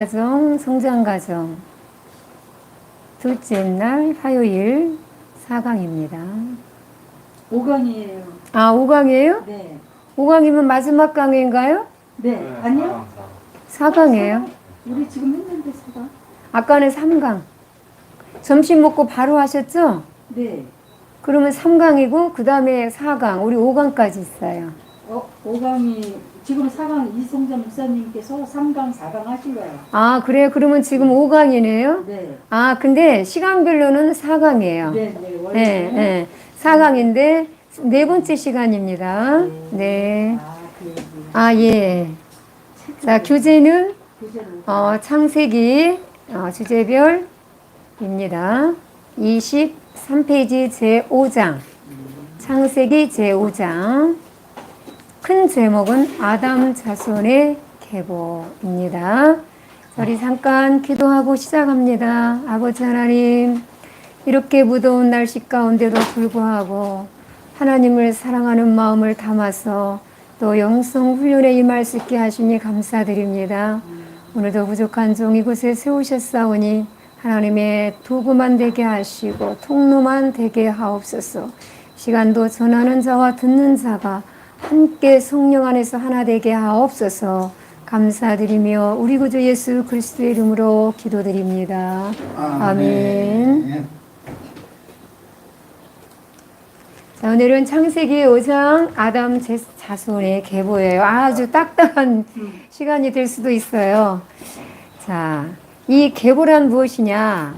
성장가정 둘째 날 화요일 4강입니다. 5강이에요. 아, 5강이에요? 네. 5강이면 마지막 강인가요? 네. 아니요. 4강이에요. 우리 지금 했는데 4강. 아까는 3강. 점심 먹고 바로 하셨죠? 네. 그러면 3강이고 그 다음에 4강, 우리 5강까지 있어요. 5강이 지금 4강 이송자 목사님께서 3강, 4강 하실래요? 아, 그래요? 그러면 지금 5강이네요? 네. 아, 근데 시간별로는 4강이에요. 네, 네. 원래 네, 네. 4강인데 네 번째 시간입니다. 네. 아, 예. 자, 교재는 창세기 주제별입니다. 23페이지 제5장. 창세기 제5장. 큰 제목은 아담 자손의 계보입니다. 우리 잠깐 기도하고 시작합니다. 아버지 하나님, 이렇게 무더운 날씨 가운데도 불구하고 하나님을 사랑하는 마음을 담아서 또 영성 훈련에 임할 수 있게 하시니 감사드립니다. 오늘도 부족한 종 이곳에 세우셨사오니 하나님의 도구만 되게 하시고 통로만 되게 하옵소서. 시간도 전하는 자와 듣는 자가 함께 성령 안에서 하나 되게 하옵소서. 감사드리며 우리 구주 예수 그리스도의 이름으로 기도드립니다. 아멘. 자, 오늘은 창세기 5장 아담 자손의 계보예요. 아주 딱딱한 시간이 될 수도 있어요. 자, 이 계보란 무엇이냐?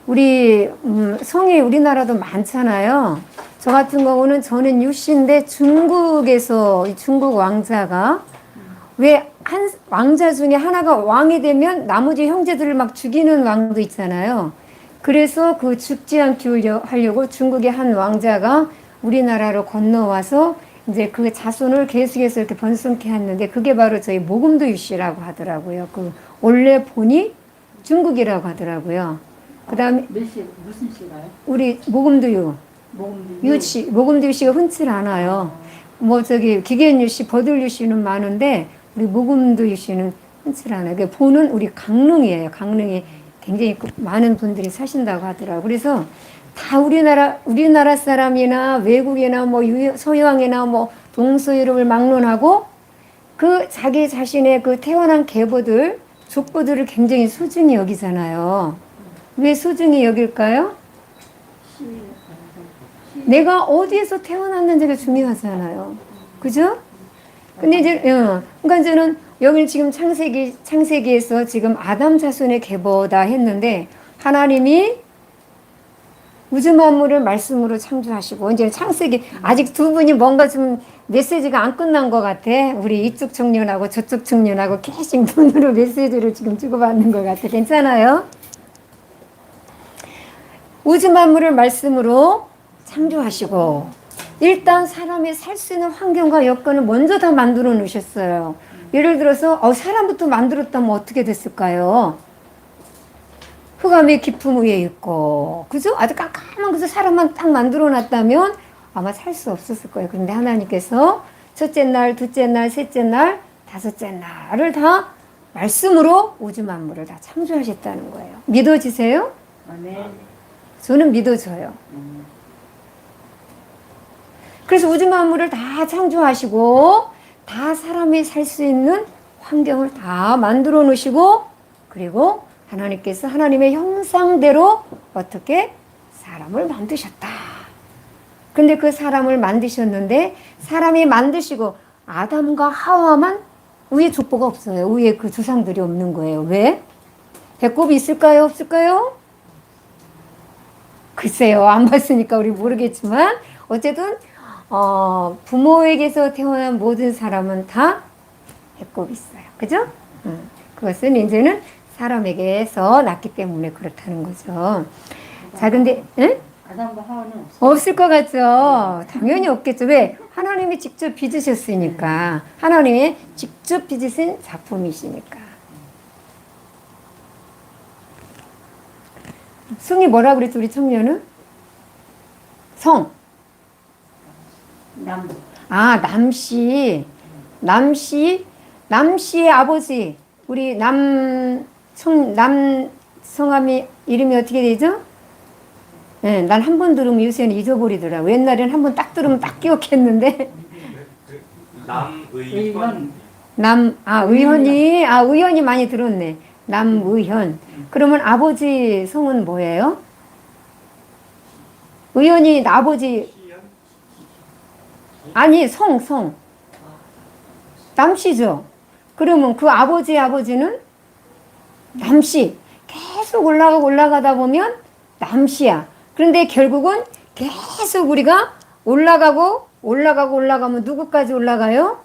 우리 성이 우리나라도 많잖아요. 저 같은 경우는 저는 유씨인데 중국에서 중국 왕자가 왜 한 왕자 중에 하나가 왕이 되면 나머지 형제들을 막 죽이는 왕도 있잖아요. 그래서 그 죽지 않게 하려고 중국의 한 왕자가 우리나라로 건너와서 이제 그 자손을 계속해서 이렇게 번성케 했는데 그게 바로 저희 모금도 유씨라고 하더라고요. 그 원래 본이 중국이라고 하더라고요. 그 다음에 무슨 씨가요? 우리 모금도유. 유씨, 모금도 유씨가 흔치 않아요. 뭐 저기 기계인 유씨, 버들 유씨는 많은데 우리 모금도 유씨는 흔치 않아요. 그 본은 우리 강릉이에요. 강릉이 굉장히 많은 분들이 사신다고 하더라고요. 그래서 다 우리나라 사람이나 외국이나 뭐 서양이나 뭐 동서유럽을 막론하고 그 자기 자신의 그 태어난 계보들, 족보들을 굉장히 소중히 여기잖아요. 왜 소중히 여길까요? 내가 어디에서 태어났는지가 중요하잖아요. 그죠? 근데 이제, 그러니까 저는 여기 지금 창세기에서 지금 아담 자손의 계보다 했는데 하나님이 우주 만물을 말씀으로 창조하시고 이제 창세기 아직 두 분이 뭔가 좀 메시지가 안 끝난 것 같아. 우리 이쪽 청년하고 저쪽 청년하고 계속 눈으로 메시지를 지금 주고받는 것 같아. 괜찮아요? 우주 만물을 말씀으로 창조하시고 일단 사람이 살 수 있는 환경과 여건을 먼저 다 만들어 놓으셨어요. 예를 들어서 사람부터 만들었다면 어떻게 됐을까요? 흑암의 깊음 위에 있고 그죠? 아주 깜깜한 그래서 사람만 딱 만들어 놨다면 아마 살 수 없었을 거예요. 그런데 하나님께서 첫째 날, 둘째 날, 셋째 날, 다섯째 날을 다 말씀으로 우주 만물을 다 창조하셨다는 거예요. 믿어지세요? 아멘. 저는 믿어져요. 그래서 우주 만물을 다 창조하시고 다 사람이 살 수 있는 환경을 다 만들어 놓으시고 그리고 하나님께서 하나님의 형상대로 어떻게 사람을 만드셨다. 근데 그 사람을 만드셨는데 사람이 만드시고 아담과 하와만 위에 족보가 없어요. 위에 그 조상들이 없는 거예요. 왜? 배꼽이 있을까요? 없을까요? 글쎄요. 안 봤으니까 우리 모르겠지만 어쨌든 부모에게서 태어난 모든 사람은 다 배꼽이 있어요. 그죠? 그것은 이제는 사람에게서 났기 때문에 그렇다는 거죠. 자, 근데, 아담과 하와는 없을 것 같죠? 당연히 없겠죠. 왜? 하나님이 직접 빚으셨으니까. 하나님이 직접 빚으신 작품이시니까. 성이 뭐라 그랬죠, 우리 청년은? 성. 남씨. 남씨의 아버지. 우리 남 성함이 이름이 어떻게 되죠? 네, 난 한 번 들으면 요새는 잊어버리더라고. 옛날에는 한 번 딱 들으면 딱 기억했는데. 의원. 의원이 많이 들었네. 남의현. 그러면 아버지 성은 뭐예요? 의원이 아버지, 아니, 성. 남씨죠. 그러면 그 아버지는 남씨. 계속 올라가다 보면 남씨야. 그런데 결국은 계속 우리가 올라가면 누구까지 올라가요?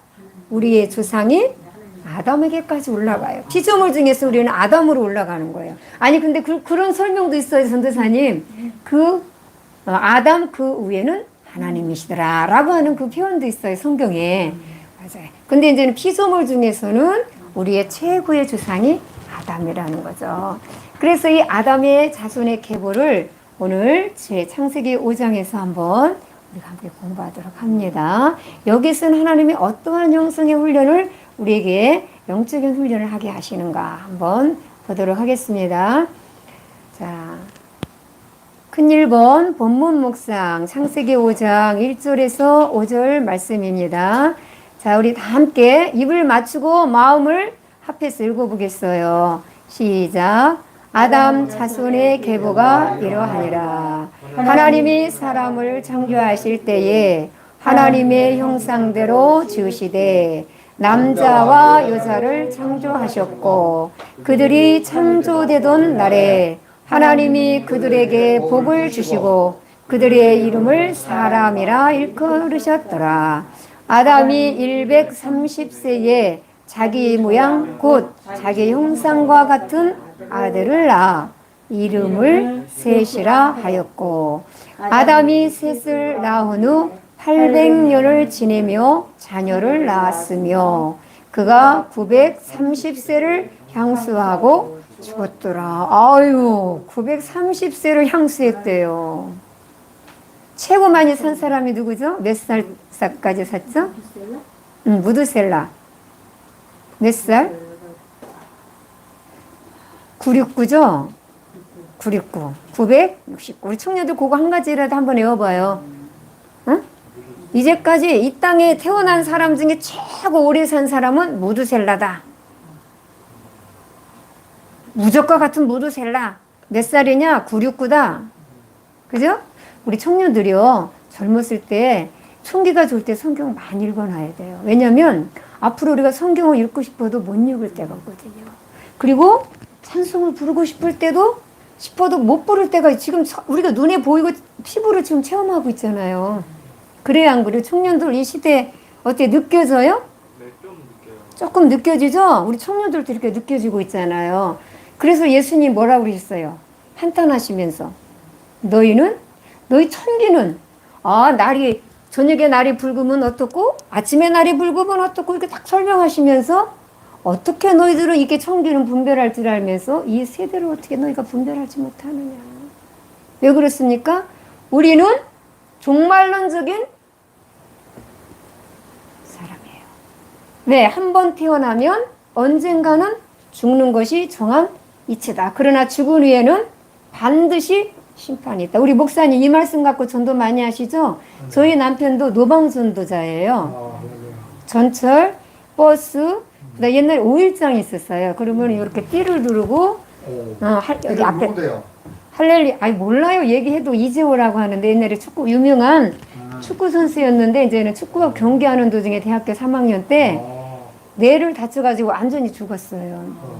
우리의 조상이 아담에게까지 올라가요. 피조물 중에서 우리는 아담으로 올라가는 거예요. 아니 근데 그런 설명도 있어요, 전도사님. 아담 그 위에는 하나님이시더라 라고 하는 그 표현도 있어요, 성경에. 맞아요. 근데 이제는 피조물 중에서는 우리의 최고의 조상이 아담이라는 거죠. 그래서 이 아담의 자손의 계보를 오늘 제 창세기 5장에서 한번 우리가 함께 공부하도록 합니다. 여기서는 하나님이 어떠한 형성의 훈련을 우리에게 영적인 훈련을 하게 하시는가 한번 보도록 하겠습니다. 자, 큰 1번 본문 묵상 창세기 5장 1절에서 5절 말씀입니다. 자, 우리 다 함께 입을 맞추고 마음을 합해서 읽어보겠어요. 시작. 아담 자손의 계보가 이러하니라. 하나님이 사람을 창조하실 때에 하나님의 형상대로 지으시되 남자와 여자를 창조하셨고 그들이 창조되던 날에 하나님이 그들에게 복을 주시고 그들의 이름을 사람이라 일컬으셨더라. 아담이 130세에 자기 모양 곧 자기 형상과 같은 아들을 낳아 이름을 셋이라 하였고 아담이 셋을 낳은 후 800년을 지내며 자녀를 낳았으며 그가 930세를 향수하고 죽었더라. 아유, 930세를 향수했대요. 최고 많이 산 사람이 누구죠? 몇 살까지 샀죠? 무드셀라. 몇 살? 969죠? 969. 969. 우리 청년들 그거 한 가지라도 한번 외워봐요. 응? 이제까지 이 땅에 태어난 사람 중에 최고 오래 산 사람은 무드셀라다. 무적과 같은 무드셀라. 몇 살이냐? 969다. 그죠? 우리 청년들이요. 젊었을 때 총기가 좋을 때 성경 많이 읽어놔야 돼요. 왜냐면 앞으로 우리가 성경을 읽고 싶어도 못 읽을 때가 있거든요. 그리고 찬송을 부르고 싶어도 못 부를 때가 지금 우리가 눈에 보이고 피부로 지금 체험하고 있잖아요. 그래야 안 그래요? 청년들 이 시대 어때 느껴져요? 네, 좀 느껴요. 조금 느껴지죠? 우리 청년들도 이렇게 느껴지고 있잖아요. 그래서 예수님 뭐라고 그러셨어요? 한탄하시면서 너희 천기는 저녁에 날이 붉으면 어떻고 아침에 날이 붉으면 어떻고 이렇게 딱 설명하시면서 어떻게 너희들은 이렇게 천기는 분별할 줄 알면서 이 세대를 어떻게 너희가 분별하지 못하느냐. 왜 그렇습니까? 우리는 종말론적인 사람이에요. 왜? 한 번 태어나면 언젠가는 죽는 것이 정한 이치다. 그러나 죽은 후에는 반드시 심판이 있다. 우리 목사님 이 말씀 갖고 전도 많이 하시죠? 저희 남편도 노방전도자예요. 전철, 버스, 옛날에 5일장이 있었어요. 그러면 이렇게 띠를 두르고 여기 앞에 할렐루야. 몰라요. 얘기해도 이재호라고 하는데 옛날에 유명한 축구 선수였는데 이제는 축구 경기하는 도중에 대학교 3학년 때 뇌를 다쳐가지고 완전히 죽었어요.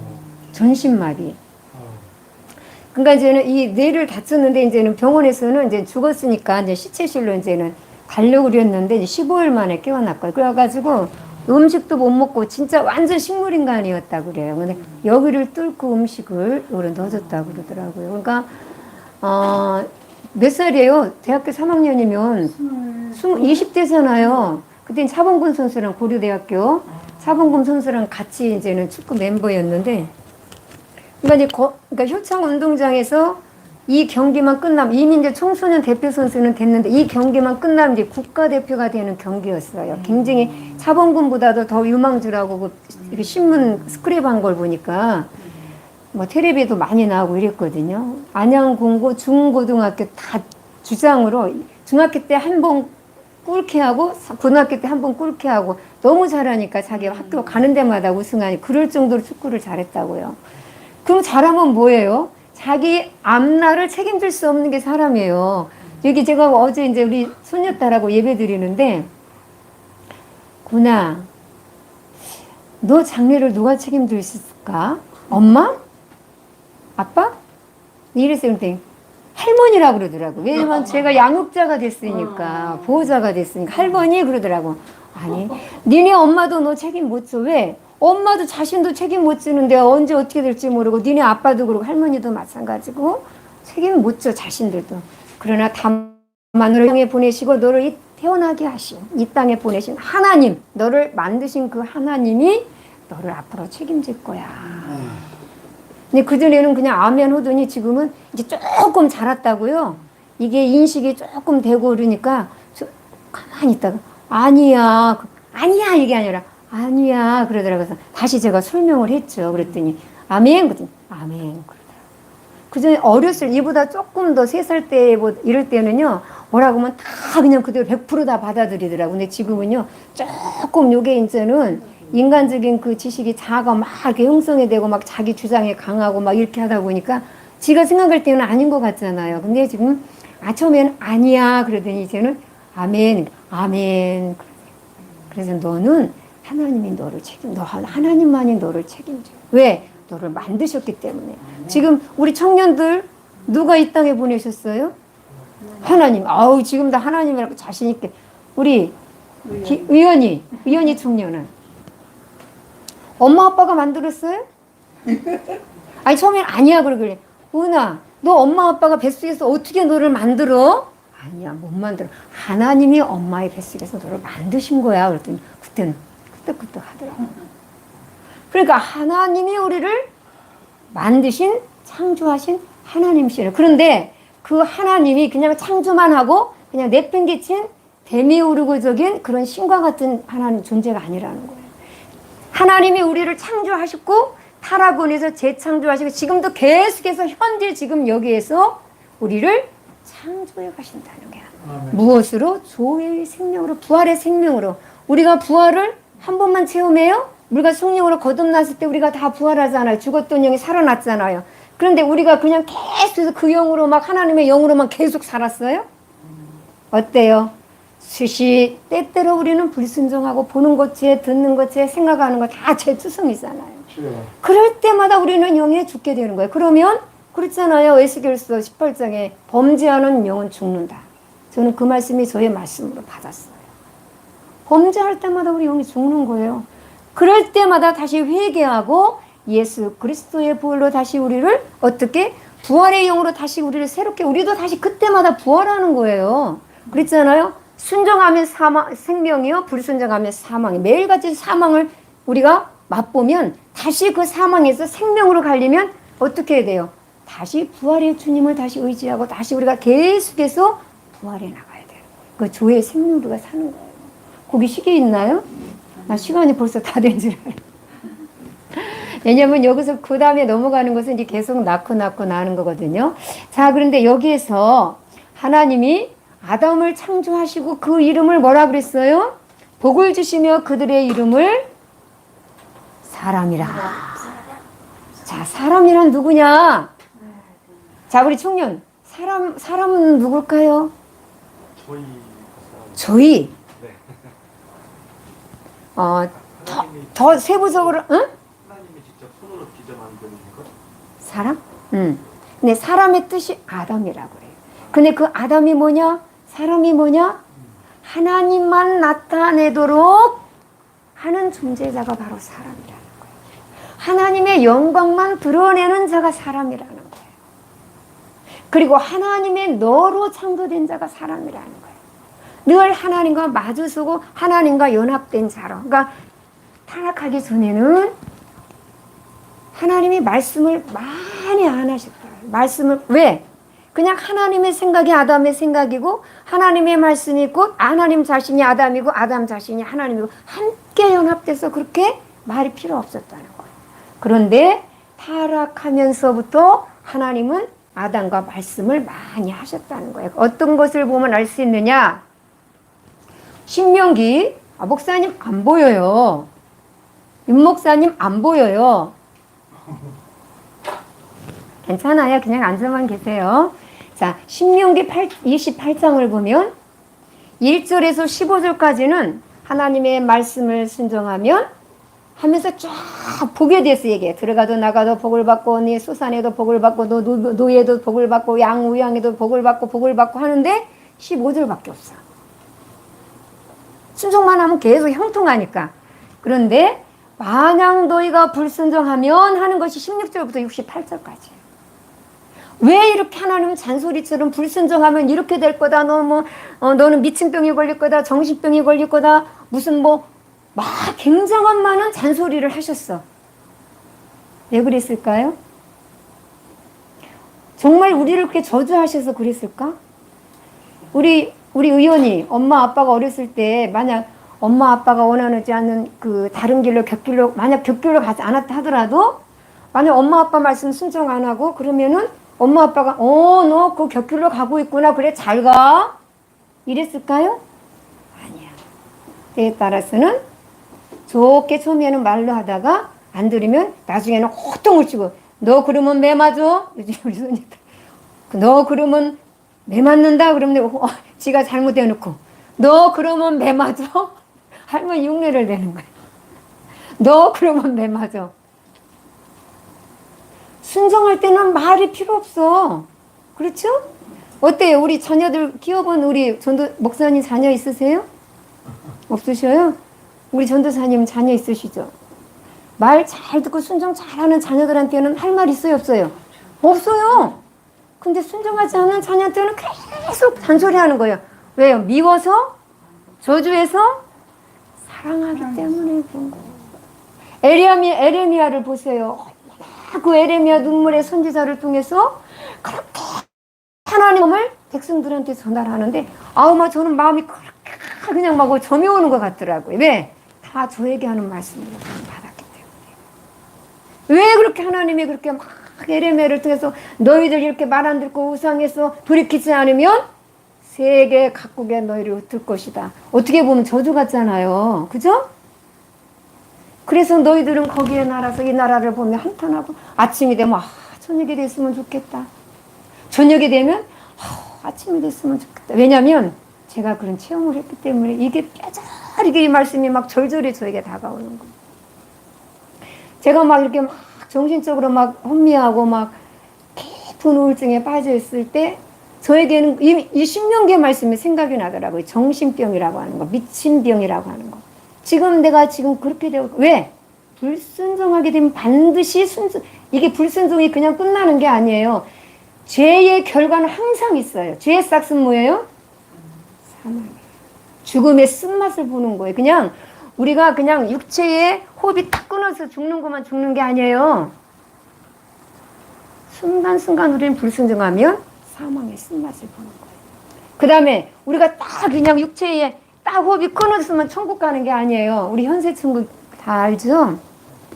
전신마비. 그러니까 이제는 이 뇌를 다쳤는데 이제는 병원에서는 이제 죽었으니까 이제 시체실로 이제는 가려고 그랬는데 이제 15일 만에 깨어났고요. 그래가지고 음식도 못 먹고 진짜 완전 식물인간이었다 그래요. 근데 여기를 뚫고 음식을 여기로 넣어줬다고 그러더라고요. 그러니까 몇 살이에요? 대학교 3학년이면 20대잖아요. 그때 차범근 선수랑 고려대학교 차범근 선수랑 같이 이제는 축구 멤버였는데, 그러니까 효창 운동장에서 이 경기만 끝나면 이미 이제 청소년 대표 선수는 됐는데 이 경기만 끝나면 이제 국가대표가 되는 경기였어요. 굉장히 차범근보다도 더 유망주라고 이렇게 신문 스크랩한 걸 보니까 뭐 텔레비도 많이 나오고 이랬거든요. 안양 공고 중고등학교 다 주장으로 중학교 때 한 번 꿀케 하고 고등학교 때 한 번 꿀케 하고 너무 잘하니까 자기 학교 가는 데마다 우승하니 그럴 정도로 축구를 잘했다고요. 그럼 잘하면 뭐예요? 자기 앞날을 책임질 수 없는 게 사람이에요. 여기 제가 어제 이제 우리 손녀딸하고 예배 드리는데 구나 너 장래를 누가 책임질 수 있을까? 엄마? 아빠? 이랬어요. 근데 할머니라고 그러더라고. 왜냐면 제가 양육자가 됐으니까 보호자가 됐으니까 할머니 그러더라고. 아니 니네 엄마도 너 책임 못 져. 왜? 엄마도 자신도 책임 못 지는데 언제 어떻게 될지 모르고 니네 아빠도 그러고 할머니도 마찬가지고 책임 못 져 자신들도. 그러나 다만으로 땅에 보내시고 너를 태어나게 하신 이 땅에 보내신 하나님 너를 만드신 그 하나님이 너를 앞으로 책임질 거야. 근데 그전에는 그냥 아멘 하더니 지금은 이제 조금 자랐다고요. 이게 인식이 조금 되고 그러니까 가만히 있다가 아니야 이게 아니라 아니야 그러더라고요. 그래서 다시 제가 설명을 했죠. 그랬더니 아멘 그랬더니 아멘 그러더라고요. 그전에 어렸을 이보다 조금 더 3살 때 뭐 이럴 때는요 뭐라고 하면 다 그냥 그대로 100%다 받아들이더라고요. 근데 지금은요 조금 요게 이제는 인간적인 그 지식이 자아가 막 이렇게 형성이 되고 막 자기 주장에 강하고 막 이렇게 하다 보니까 지가 생각할 때는 아닌 것 같잖아요. 근데 지금 처음에는 아니야 그러더니 이제는 아멘 아멘. 그래서 너는 하나님이 너를 하나님만이 너를 책임져. 왜? 너를 만드셨기 때문에. 지금 우리 청년들 누가 이 땅에 보내셨어요? 하나님. 아우 지금 다 하나님이라고 자신 있게. 우리 의원이 청년은 엄마 아빠가 만들었어요? 아니 처음엔 아니야 그러길래 은아 너 엄마 아빠가 뱃속에서 어떻게 너를 만들어? 아니야 못 만들어. 하나님이 엄마의 뱃속에서 너를 만드신 거야. 그랬더니 그때는 끄떡끄떡 하더라고. 그러니까 하나님이 우리를 만드신 창조하신 하나님이시래요. 그런데 그 하나님이 그냥 창조만 하고 그냥 내팽개친 데미우르고적인 그런 신과 같은 하나님 존재가 아니라는 거예요. 하나님이 우리를 창조하셨고 타락원에서 재창조하시고 지금도 계속해서 현재 지금 여기에서 우리를 창조해 가신다는 거야. 무엇으로? 조의 생명으로 부활의 생명으로. 우리가 부활을 한 번만 체험해요? 우리가 성령으로 거듭났을 때 우리가 다 부활하잖아요. 죽었던 영이 살아났잖아요. 그런데 우리가 그냥 계속해서 그 영으로 막 하나님의 영으로만 계속 살았어요? 어때요? 수시 때때로 우리는 불순종하고 보는 것에 듣는 것에 생각하는 것 다 제 투성이잖아요. 그럴 때마다 우리는 영에 죽게 되는 거예요. 그러면 그렇잖아요. 에스겔서 18장에 범죄하는 영은 죽는다. 저는 그 말씀이 저의 말씀으로 받았어요. 범죄할 때마다 우리 영이 죽는 거예요. 그럴 때마다 다시 회개하고 예수 그리스도의 부활로 다시 우리를 어떻게 부활의 영으로 다시 우리를 새롭게 우리도 다시 그때마다 부활하는 거예요. 그랬잖아요. 순종하면 생명이요 불순종하면 사망이. 매일같이 사망을 우리가 맛보면 다시 그 사망에서 생명으로 가려면 어떻게 해야 돼요? 다시 부활의 주님을 다시 의지하고 다시 우리가 계속해서 부활해 나가야 돼요. 그 조의 생명으로 사는 거예요. 거기 시계 있나요? 나 시간이 벌써 다 된 줄 알아요. 왜냐면 여기서 그 다음에 넘어가는 것은 이제 계속 낳고 나는 거거든요. 자, 그런데 여기에서 하나님이 아담을 창조하시고 그 이름을 뭐라 그랬어요? 복을 주시며 그들의 이름을 사람이라. 자, 사람이란 누구냐? 자, 우리 청년. 사람은 누굴까요? 저희. 네. 더 세부적으로, 응? 하나님이 직접 손으로 빚어 만드는 것? 사람? 응. 근데 사람의 뜻이 아담이라고 그래요. 근데 그 아담이 뭐냐? 사람이 뭐냐? 하나님만 나타내도록 하는 존재자가 바로 사람이라는 거예요. 하나님의 영광만 드러내는 자가 사람이라는 거예요. 그리고 하나님의 너로 창조된 자가 사람이라는 거예요. 늘 하나님과 마주서고 하나님과 연합된 자로. 그러니까 타락하기 전에는 하나님이 말씀을 많이 안 하셨어요. 말씀을 왜? 그냥 하나님의 생각이 아담의 생각이고 하나님의 말씀이 곧 하나님 자신이 아담이고 아담 자신이 하나님이고 함께 연합돼서 그렇게 말이 필요 없었다는 거예요. 그런데 타락하면서부터 하나님은 아담과 말씀을 많이 하셨다는 거예요. 어떤 것을 보면 알 수 있느냐? 신명기, 목사님 안 보여요. 윤 목사님 안 보여요. 괜찮아요. 그냥 앉아만 계세요. 자, 신명기 28장을 보면 1절에서 15절까지는 하나님의 말씀을 순종하면 하면서 쫙 복에 대해서 얘기해. 들어가도 나가도 복을 받고 네 수산에도 복을 받고 노예도 복을 받고 양우양에도 복을 받고 하는데 15절밖에 없어. 순종만 하면 계속 형통하니까. 그런데 만약 너희가 불순종하면 하는 것이 16절부터 68절까지. 왜 이렇게 하나님은 잔소리처럼 불순종하면 이렇게 될 거다. 너는 미친병이 걸릴 거다. 정신병이 걸릴 거다. 무슨 막 굉장한 많은 잔소리를 하셨어. 왜 그랬을까요? 정말 우리를 그렇게 저주하셔서 그랬을까? 우리 의원이 엄마 아빠가 어렸을 때 만약 엄마 아빠가 원하지 않는 그 다른 길로 만약 곁길로 가지 않았다 하더라도 만약 엄마 아빠 말씀 순종 안 하고 그러면은 엄마 아빠가 너 그 곁길로 가고 있구나. 그래 잘 가. 이랬을까요? 아니야. 때에 따라서는 좋게 처음에는 말로 하다가 안 들으면 나중에는 호통을 치고 너 그러면 매 맞아? 우리 손이 너 그러면 매 맞는다? 그러면 지가 잘못해놓고 너 그러면 매 맞아? 할머니 흉내를 내는 거야. 너 그러면 매 맞아? 순종할 때는 말이 필요 없어. 그렇죠? 어때요? 우리 자녀들 키워본 우리 전도 목사님 자녀 있으세요? 없으셔요? 우리 전도사님 자녀 있으시죠? 말 잘 듣고 순종 잘하는 자녀들한테는 할 말 있어요? 없어요? 없어요. 근데 순종하지 않는 자녀한테는 계속 잔소리하는 거예요. 왜요? 미워서? 저주해서? 사랑하기 때문에 그런 거예요. 에레미야를 보세요. 그 에레미야 눈물의 선지자를 통해서 그렇게 하나님을 백성들한테 전달하는데 저는 마음이 그렇게 그냥 막 점이 오는 것 같더라고요. 왜? 다 저에게 하는 말씀을 받았기 때문에. 왜 그렇게 하나님이 그렇게 막 에레미야를 통해서 너희들 이렇게 말 안 듣고 우상해서 돌이키지 않으면 세계 각국에 너희를 흩을 것이다. 어떻게 보면 저주 같잖아요. 그죠? 그래서 너희들은 거기에 날아서 이 나라를 보며 한탄하고 아침이 되면 저녁이 됐으면 좋겠다. 저녁이 되면 아침이 됐으면 좋겠다. 왜냐하면 제가 그런 체험을 했기 때문에 이게 뼈저리게 이 말씀이 막 절절히 저에게 다가오는 거예요. 제가 막 이렇게 막 정신적으로 막 혼미하고 막 깊은 우울증에 빠져 있을 때 저에게는 이 신명기의 말씀이 생각이 나더라고요. 정신병이라고 하는 거, 미친병이라고 하는 거. 지금 내가 그렇게 되고 왜? 불순종하게 되면 반드시 이게 불순종이 그냥 끝나는 게 아니에요. 죄의 결과는 항상 있어요. 죄의 싹은 뭐예요? 사망이에요. 죽음의 쓴맛을 보는 거예요. 그냥 우리가 그냥 육체의 호흡이 탁 끊어서 죽는 것만 죽는 게 아니에요. 순간순간 우리는 불순종하면 사망의 쓴맛을 보는 거예요. 그 다음에 우리가 딱 그냥 육체에 딱 호흡이 끊어졌으면 천국 가는 게 아니에요. 우리 현세 천국 다 알죠?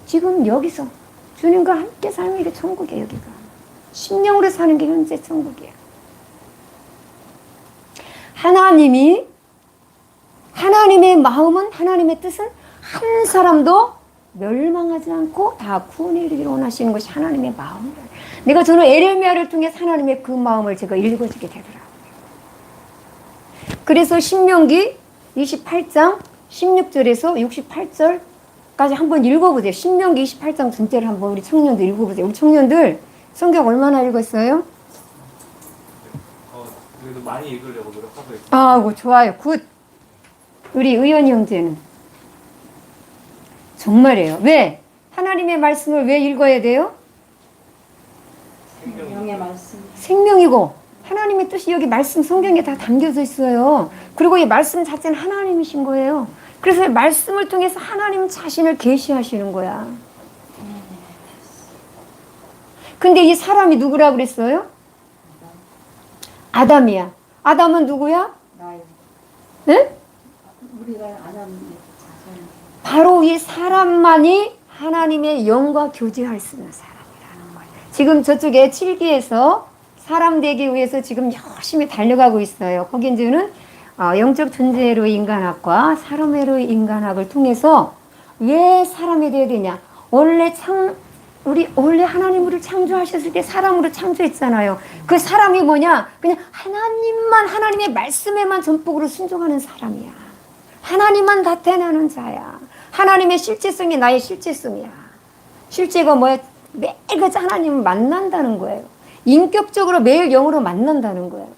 지금 여기서 주님과 함께 사는 게 천국이에요. 여기가 심령으로 사는 게 현재 천국이에요. 하나님의 마음은, 하나님의 뜻은 한 사람도 멸망하지 않고 다 구원에 이르기를 원하시는 것이 하나님의 마음이에요. 저는 에레미야를 통해 하나님의 그 마음을 제가 읽어주게 되더라고요. 그래서 신명기 28장 16절에서 68절까지 한번 읽어보세요. 신명기 28장 전체를 한번 우리 청년들 읽어보세요. 우리 청년들 성경 얼마나 읽었어요? 그래도 많이 읽으려고 노력하고 있어요. 좋아요. 굿. 우리 의원이 형제는 정말이에요. 왜? 하나님의 말씀을 왜 읽어야 돼요? 생명의 말씀. 생명이고 하나님의 뜻이 여기 말씀 성경에 다 담겨져 있어요. 그리고 이 말씀 자체는 하나님이신 거예요. 그래서 말씀을 통해서 하나님 자신을 계시하시는 거야. 근데 이 사람이 누구라고 그랬어요? 아담이야. 아담은 누구야? 나요. 네? 우리가 아담의 자손. 바로 이 사람만이 하나님의 영과 교제할 수 있는 사람이라는 거예요. 지금 저쪽에 7기에서 사람 되기 위해서 지금 열심히 달려가고 있어요. 거기 이제는 영적 존재로의 인간학과 사람으로의 인간학을 통해서 왜 사람이 되어야 되냐? 원래 하나님 우리를 창조하셨을 때 사람으로 창조했잖아요. 그 사람이 뭐냐? 그냥 하나님의 말씀에만 전폭으로 순종하는 사람이야. 하나님만 나타내는 자야. 하나님의 실제성이 나의 실제성이야. 실제가 뭐야? 매일같이 하나님을 만난다는 거예요. 인격적으로 매일 영으로 만난다는 거예요.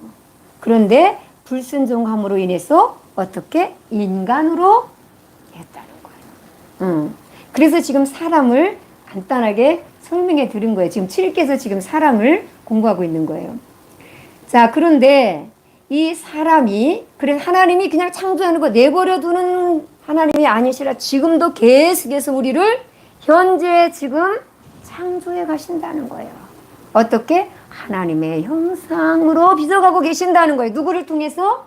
그런데 불순종함으로 인해서 어떻게? 인간으로 했다는 거예요. 그래서 지금 사람을 간단하게 설명해 드린 거예요. 지금 7기에서 지금 사람을 공부하고 있는 거예요. 자, 그런데 이 사람이, 그래, 하나님이 그냥 창조하는 거 내버려 두는 하나님이 아니시라 지금도 계속해서 우리를 현재 지금 창조해 가신다는 거예요. 어떻게? 하나님의 형상으로 빚어가고 계신다는 거예요. 누구를 통해서?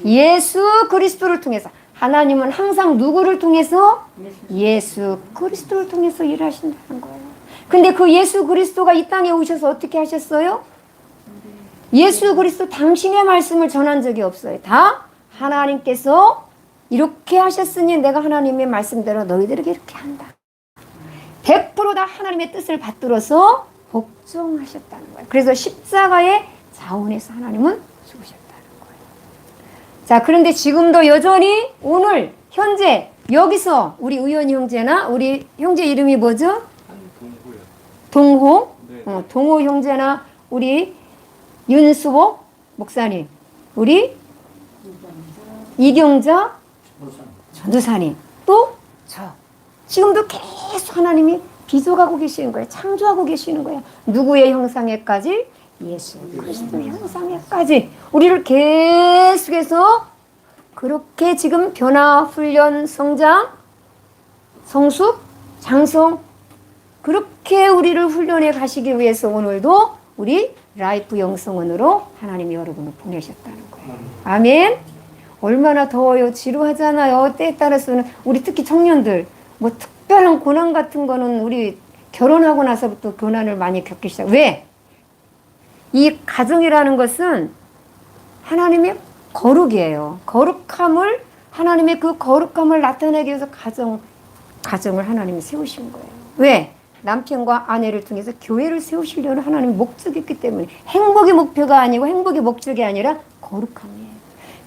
예수 그리스도를 통해서. 하나님은 항상 누구를 통해서? 예수 그리스도를 통해서 일하신다는 거예요. 근데 그 예수 그리스도가 이 땅에 오셔서 어떻게 하셨어요? 예수 그리스도 당신의 말씀을 전한 적이 없어요. 다 하나님께서 이렇게 하셨으니 내가 하나님의 말씀대로 너희들에게 이렇게 한다. 100% 다 하나님의 뜻을 받들어서 복종하셨다는 거예요. 그래서 십자가의 자원에서 하나님은 죽으셨다는 거예요. 자, 그런데 지금도 여전히 오늘 현재 여기서 우리 의원이 형제나 우리 형제 이름이 뭐죠? 한동구요. 동호. 네. 동호 형제나 우리 윤수복 목사님, 우리 이경자 전도사님, 또 저. 지금도 계속 하나님이 빚어가고 계시는 거예요. 창조하고 계시는 거예요. 누구의 형상에까지? 예수 그리스도의 형상에까지 우리를 계속해서 그렇게 지금 변화, 훈련, 성장, 성숙, 장성 그렇게 우리를 훈련해 가시기 위해서 오늘도 우리 라이프 영성원으로 하나님이 여러분을 보내셨다는 거예요. 아멘. 얼마나 더워요. 지루하잖아요. 때에 따라서는 우리 특히 청년들 뭐 특별한 고난 같은 거는 우리 결혼하고 나서부터 고난을 많이 겪기 시작. 왜? 이 가정이라는 것은 하나님의 거룩이에요. 거룩함을 하나님의 그 거룩함을 나타내기 위해서 가정을 하나님이 세우신 거예요. 왜? 남편과 아내를 통해서 교회를 세우시려는 하나님의 목적이 있기 때문에 행복의 목표가 아니고 행복의 목적이 아니라 거룩함이에요.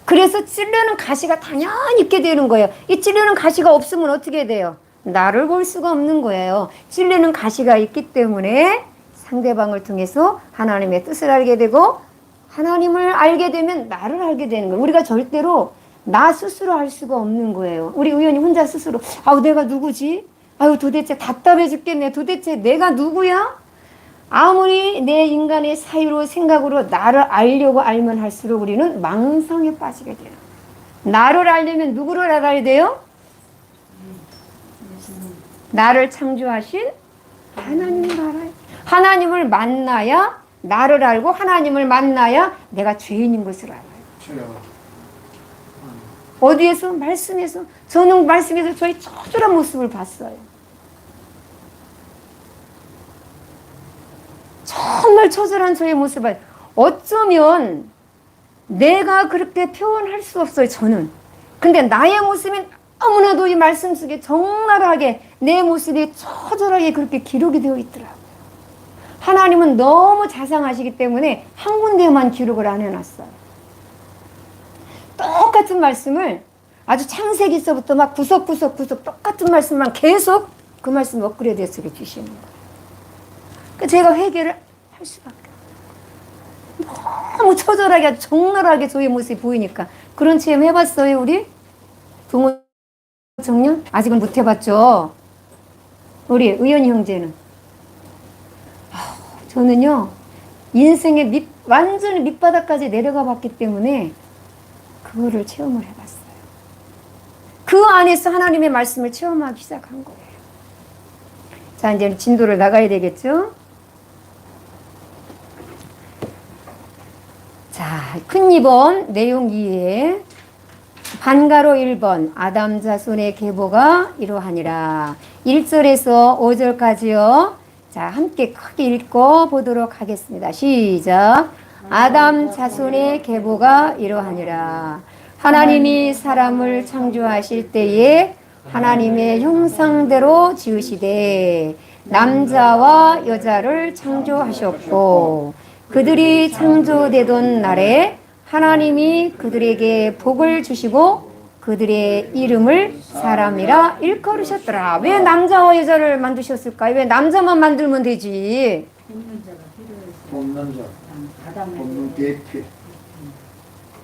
그래서 찔려는 가시가 당연히 있게 되는 거예요. 이 찔려는 가시가 없으면 어떻게 돼요? 나를 볼 수가 없는 거예요. 찔리는 가시가 있기 때문에 상대방을 통해서 하나님의 뜻을 알게 되고 하나님을 알게 되면 나를 알게 되는 거예요. 우리가 절대로 나 스스로 알 수가 없는 거예요. 우리 의원이 혼자 스스로 아우 내가 누구지? 아유 도대체 답답해 죽겠네. 도대체 내가 누구야? 아무리 내 인간의 사유로 생각으로 나를 알려고 알면 할수록 우리는 망상에 빠지게 돼요. 나를 알려면 누구를 알아야 돼요? 나를 창조하신 하나님을 알아요. 하나님을 만나야 나를 알고 하나님을 만나야 내가 죄인인 것을 알아요. 어디에서? 말씀에서. 저는 말씀에서 저의 처절한 모습을 봤어요. 정말 처절한 저의 모습을 어쩌면 내가 그렇게 표현할 수 없어요. 저는. 근데 나의 모습은 너무나도 이 말씀 속에 적나라하게 내 모습이 처절하게 그렇게 기록이 되어 있더라고요. 하나님은 너무 자상하시기 때문에 한 군데만 기록을 안 해놨어요. 똑같은 말씀을 아주 창세기서부터 막 구석구석 똑같은 말씀만 계속 그 말씀 업그레이드해서 주시는 거예요. 그러니까 제가 회개를 할 수밖에 없어요. 너무 처절하게 적나라하게 저의 모습이 보이니까. 그런 체험 해봤어요 우리? 동호 청년? 아직은 못 해봤죠. 우리 의연이 형제는. 저는요 인생의 완전히 밑바닥까지 내려가 봤기 때문에 그거를 체험을 해봤어요. 그 안에서 하나님의 말씀을 체험하기 시작한 거예요. 자, 이제 진도를 나가야 되겠죠? 자, 큰 2번 내용 이해 한가로 1번 아담 자손의 계보가 이러하니라. 1절에서 5절까지요. 자, 함께 크게 읽어 보도록 하겠습니다. 시작. 아담 자손의 계보가 이러하니라. 하나님이 사람을 창조하실 때에 하나님의 형상대로 지으시되 남자와 여자를 창조하셨고 그들이 창조되던 날에 하나님이 그들에게 복을 주시고 그들의 이름을 사람이라 일컬으셨더라. 왜 남자와 여자를 만드셨을까요? 왜 남자만 만들면 되지? 돕는 자가 필요해서 돕는 자, 아담에게 돕는 대표.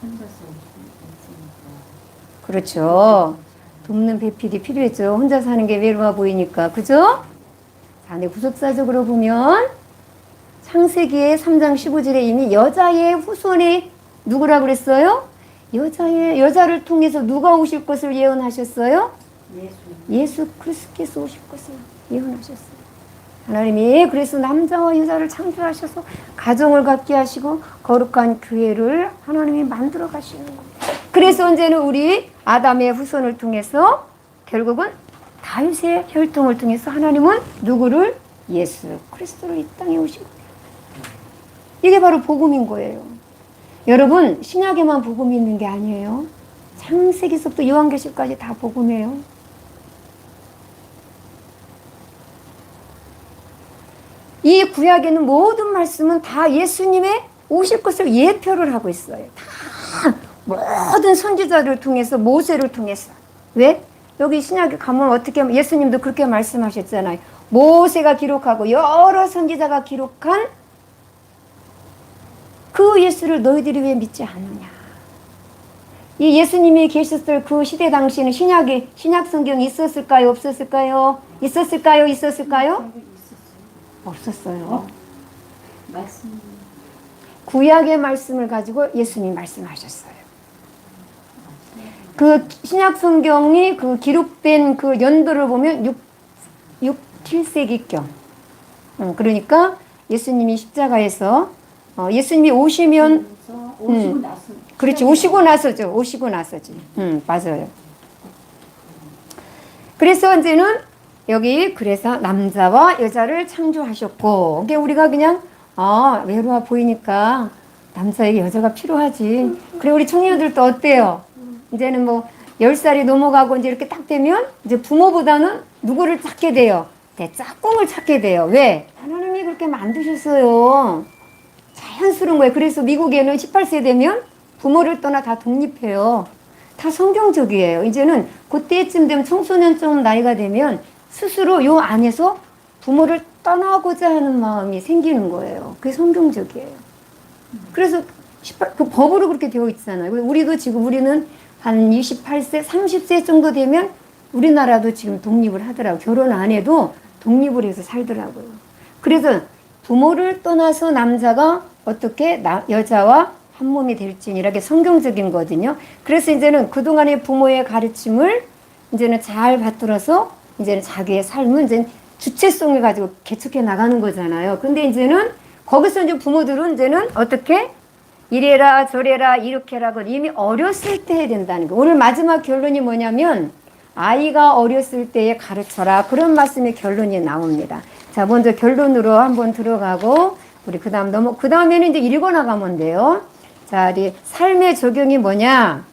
혼자서 있으니까. 그렇죠. 돕는 배필이 필요했죠. 혼자 사는 게 외로워 보이니까. 그죠? 자, 근데 구속사적으로 보면 창세기의 3장 15절에 이미 여자의 후손이 누구라 그랬어요? 여자를 통해서 누가 오실 것을 예언하셨어요? 예수 그리스도께서 오실 것을 예언하셨어요. 하나님이 그래서 남자와 여자를 창조하셔서 가정을 갖게 하시고 거룩한 교회를 하나님이 만들어 가시는 거예요. 그래서 이제는 우리 아담의 후손을 통해서 결국은 다윗의 혈통을 통해서 하나님은 누구를? 예수 그리스도를 이 땅에 오시고 이게 바로 복음인 거예요. 여러분 신약에만 복음이 있는 게 아니에요. 창세기서부터 요한계시까지 다 복음이에요. 이 구약에는 모든 말씀은 다 예수님의 오실 것을 예표를 하고 있어요. 다 모든 선지자를 통해서 모세를 통해서. 왜? 여기 신약에 가면 어떻게 예수님도 그렇게 말씀하셨잖아요. 모세가 기록하고 여러 선지자가 기록한 그 예수를 너희들이 왜 믿지 않느냐. 이 예수님이 계셨을 그 시대 당시에는 신약 성경이 있었을까요? 없었을까요? 있었을까요? 있었을까요? 없었어요. 말씀. 구약의 말씀을 가지고 예수님 말씀하셨어요. 그 신약 성경이 그 기록된 그 연도를 보면 7세기경. 그러니까 예수님이 십자가에서 예수님이 오시면 오시고 나서. 그렇지. 오시고 나서죠. 오시고 나서지. 맞아요. 그래서 이제는 여기 그래서 남자와 여자를 창조하셨고 이게 우리가 그냥 외로워 보이니까 남자에게 여자가 필요하지. 그래 우리 청년들도 어때요? 이제는 뭐 10살이 넘어가고 이제 이렇게 딱 되면 이제 부모보다는 누구를 찾게 돼요? 내 짝꿍을 찾게 돼요. 왜? 하나님이 그렇게 만드셨어요. 자연스러운 거예요. 그래서 미국에는 18세 되면 부모를 떠나 다 독립해요. 다 성경적이에요. 이제는 그때쯤 되면 청소년쯤 나이가 되면 스스로 요 안에서 부모를 떠나고자 하는 마음이 생기는 거예요. 그게 성경적이에요. 그래서 그 법으로 그렇게 되어 있잖아요. 우리도 지금 우리는 한 28세, 30세 정도 되면 우리나라도 지금 독립을 하더라고요. 결혼 안 해도 독립을 해서 살더라고요. 그래서 부모를 떠나서 남자가 어떻게 여자와 한 몸이 될지 이렇게 성경적인 거거든요. 그래서 이제는 그동안의 부모의 가르침을 이제는 잘 받들어서 이제는 자기의 삶은 이제 주체성을 가지고 개척해 나가는 거잖아요. 근데 이제는 거기서 이제 부모들은 이제는 어떻게 이래라 저래라 이렇게 하라고 이미 어렸을 때 해야 된다는 거. 오늘 마지막 결론이 뭐냐면 아이가 어렸을 때에 가르쳐라. 그런 말씀의 결론이 나옵니다. 자, 먼저 결론으로 한번 들어가고 우리 그 다음에는 이제 읽어 나가면 돼요. 자, 우리 삶의 적용이 뭐냐?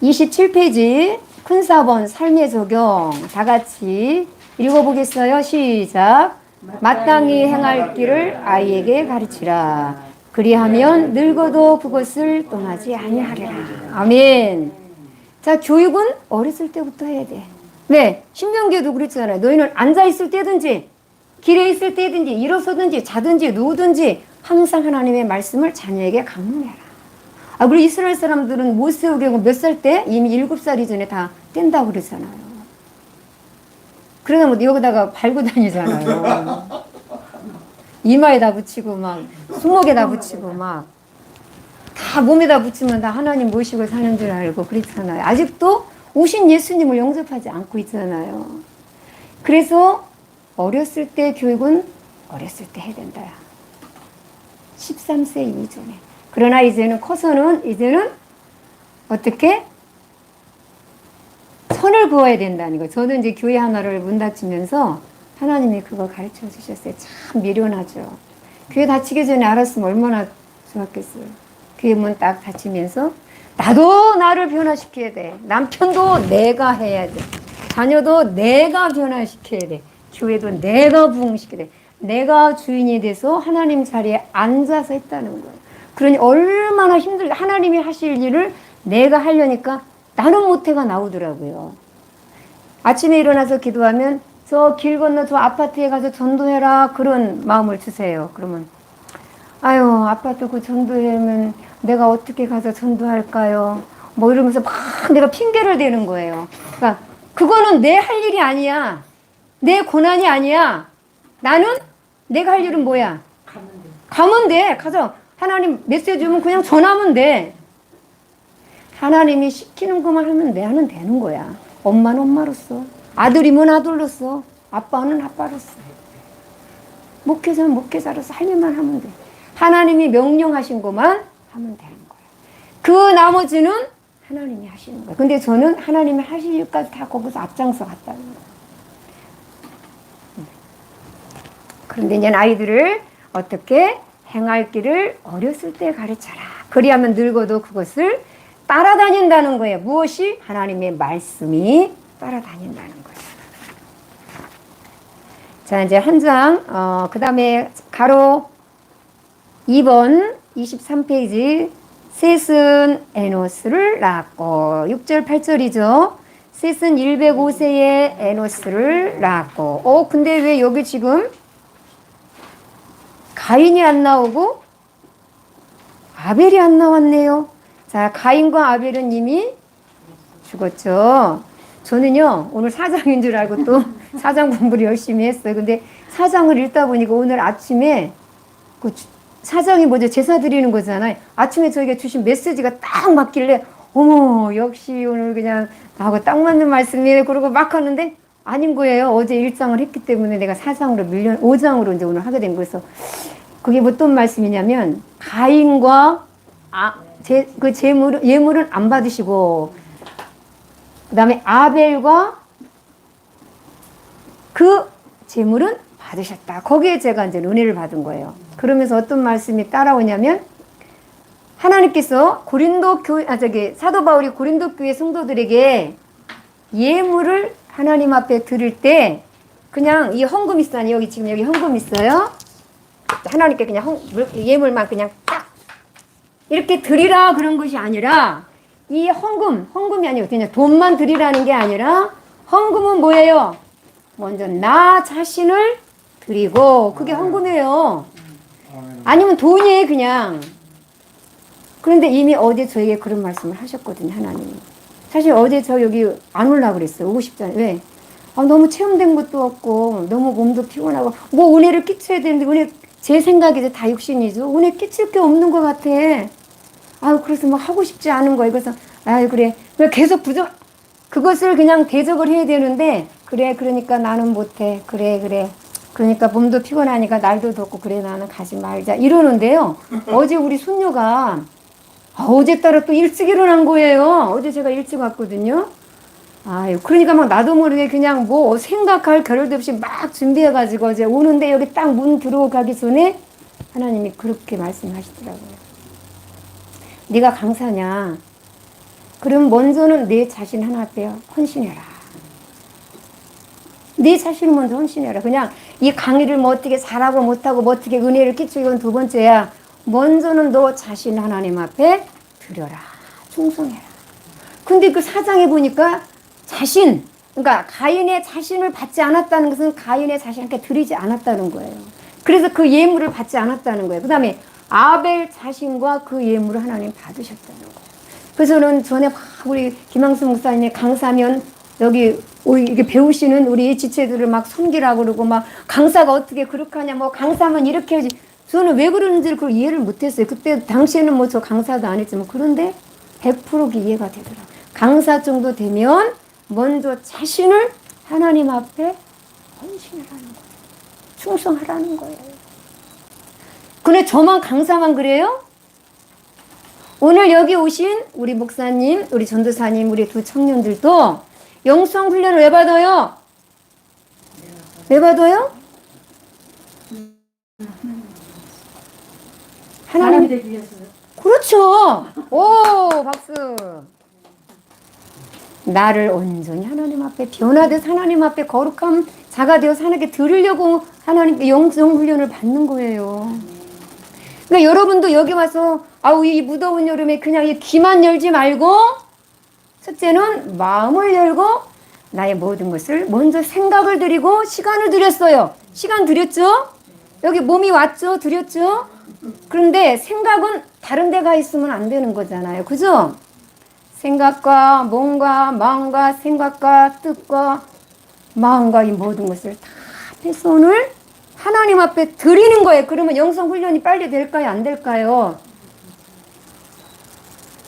27페이지 큰 4번 삶의 적용 다 같이 읽어보겠어요. 시작. 마땅히 행할 길을 아이에게 가르치라. 그리하면 늙어도 그것을 떠나지 아니하리라. 아멘. 자, 교육은 어렸을 때부터 해야 돼. 왜? 신명기에도 그랬잖아요. 너희는 앉아있을 때든지 길에 있을 때든지 일어서든지 자든지 누우든지 항상 하나님의 말씀을 자녀에게 강론해라. 그리고 이스라엘 사람들은 모세오경은 몇 살 때? 이미 7살 이전에 다 뗀다고 그러잖아요. 그러다 뭐 여기다가 밟고 다니잖아요. 이마에다 붙이고 막 수목에다 붙이고 막 다 몸에다 붙이면 다 하나님 모시고 사는 줄 알고 그렇잖아요. 아직도 오신 예수님을 영접하지 않고 있잖아요. 그래서 어렸을 때 교육은 어렸을 때 해야 된다. 13세 이전에. 그러나 이제는 커서는 이제는 어떻게? 선을 그어야 된다는 거예요. 저는 이제 교회 하나를 문 닫히면서 하나님이 그거 가르쳐 주셨어요. 참 미련하죠. 교회 닫히기 전에 알았으면 얼마나 좋았겠어요. 교회 문 딱 닫히면서 나도 나를 변화시켜야 돼. 남편도 내가 해야 돼. 자녀도 내가 변화시켜야 돼. 교회도 내가 부흥시켜야 돼. 내가 주인이 돼서 하나님 자리에 앉아서 했다는 거예요. 그러니 얼마나 힘들게 하나님이 하실 일을 내가 하려니까 나는 못해가 나오더라고요. 아침에 일어나서 기도하면 저 길 건너 저 아파트에 가서 전도해라 그런 마음을 주세요. 그러면 아유 아파트 그 전도하면 내가 어떻게 가서 전도할까요? 뭐 이러면서 막 내가 핑계를 대는 거예요. 그러니까 그거는 내 할 일이 아니야. 내 고난이 아니야. 나는 내가 할 일은 뭐야? 가면 돼. 가서 하나님 메시지 주면 그냥 전하면 돼. 하나님이 시키는 것만 하면 돼. 하면 되는 거야. 엄마는 엄마로서, 아들이면 아들로서, 아빠는 아빠로서, 목회자는 목회자로서 할 일만 하면 돼. 하나님이 명령하신 것만 하면 되는 거야. 그 나머지는 하나님이 하시는 거야. 근데 저는 하나님이 하실 일까지 다 거기서 앞장서 갔다는 거야. 그런데 이제 아이들을 어떻게 행할 길을 어렸을 때 가르쳐라. 그리하면 늙어도 그것을 따라다닌다는 거예요. 무엇이? 하나님의 말씀이 따라다닌다는 거예요. 자, 이제 한 장, 그 다음에 가로 2번 23페이지. 셋은 에노스를 낳았고, 6절, 8절이죠. 셋은 105세에 에노스를 낳았고, 근데 왜 여기 지금 가인이 안 나오고 아벨이 안 나왔네요. 자, 가인과 아벨은 이미 죽었죠. 저는요, 오늘 사장인 줄 알고 또 사장 공부를 열심히 했어요. 근데 사장을 읽다 보니까 오늘 아침에 그 사장이 뭐죠? 제사 드리는 거잖아요. 아침에 저희가 주신 메시지가 딱 맞길래, 어머, 역시 오늘 그냥 나하고 딱 맞는 말씀이에요. 그러고 막 하는데 아닌 거예요. 어제 1장을 했기 때문에 내가 4장으로 5장으로 이제 오늘 하게 된 거여서 그게 어떤 말씀이냐면, 가인과 예물은 안 받으시고, 그 다음에 아벨과 그 제물은 받으셨다. 거기에 제가 이제 은혜를 받은 거예요. 그러면서 어떤 말씀이 따라오냐면, 하나님께서 사도 바울이 고린도 교회 성도들에게 예물을 하나님 앞에 드릴 때, 그냥 이 헌금 있어요. 여기 지금 여기 헌금 있어요. 하나님께 그냥 예물만 그냥 딱 이렇게 드리라 그런 것이 아니라, 이 헌금이 아니고 그냥 돈만 드리라는 게 아니라, 헌금은 뭐예요? 먼저 나 자신을 드리고, 그게 헌금이에요. 아니면 돈이에요, 그냥. 그런데 이미 어제 저에게 그런 말씀을 하셨거든요, 하나님이. 사실 어제 저 여기 안 오려고 그랬어요. 오고 싶잖아요. 왜? 너무 체험된 것도 없고, 너무 몸도 피곤하고, 뭐 은혜를 끼쳐야 되는데, 제 생각이 다 육신이죠. 은혜 끼칠 게 없는 것 같아. 그래서 막 하고 싶지 않은 거예요. 그래서, 그래. 계속 그것을 그냥 대적을 해야 되는데, 그래, 그러니까 나는 못해. 그래. 그러니까 몸도 피곤하니까 날도 덥고, 그래, 나는 가지 말자. 이러는데요. 어제 우리 손녀가, 어제 따라 또 일찍 일어난 거예요. 어제 제가 일찍 왔거든요. 그러니까 막 나도 모르게 그냥 뭐 생각할 겨를도 없이 막 준비해가지고 어제 오는데 여기 딱 문 들어가기 전에 하나님이 그렇게 말씀하시더라고요. 네가 강사냐? 그럼 먼저는 내 자신 하나 앞에 헌신해라. 네 자신을 먼저 헌신해라. 그냥 이 강의를 뭐 어떻게 잘하고 못하고 뭐 어떻게 은혜를 끼치고 이건 두 번째야. 먼저는 너 자신 하나님 앞에 드려라. 충성해라. 근데 그 사장에 보니까 그러니까 가인의 자신을 받지 않았다는 것은 가인의 자신한테 드리지 않았다는 거예요. 그래서 그 예물을 받지 않았다는 거예요. 그 다음에 아벨 자신과 그 예물을 하나님 받으셨다는 거예요. 그래서 저는 전에 막 우리 김항수 목사님의 강사면 여기 이렇게 배우시는 우리 지체들을 막 섬기라고 그러고 막 강사가 어떻게 그렇게 하냐, 뭐 강사면 이렇게 해야지. 저는 왜 그러는지를 그걸 이해를 못했어요. 그때 당시에는 뭐 저 강사도 안 했지만, 그런데 100% 이해가 되더라고요. 강사 정도 되면 먼저 자신을 하나님 앞에 헌신하라는 거예요. 충성하라는 거예요. 근데 저만 강사만 그래요? 오늘 여기 오신 우리 목사님, 우리 전도사님, 우리 두 청년들도 영성 훈련을 왜 받아요? 왜 받아요? 사람이 하나님, 되기 위해서요. 그렇죠. 오, 박수. 나를 온전히 하나님 앞에 변화되어 하나님 앞에 거룩한 자가 되어 하나님께 드리려고 하나님께 영성 훈련을 받는 거예요. 그러니까 여러분도 여기 와서 아우 이 무더운 여름에 그냥 이 귀만 열지 말고 첫째는 마음을 열고 나의 모든 것을 먼저 생각을 드리고 시간을 드렸어요. 시간 드렸죠? 여기 몸이 왔죠? 드렸죠? 그런데 생각은 다른 데 가 있으면 안 되는 거잖아요. 그죠? 생각과 몸과 마음과 생각과 뜻과 마음과 이 모든 것을 다 합해서 오늘 하나님 앞에 드리는 거예요. 그러면 영성 훈련이 빨리 될까요? 안 될까요?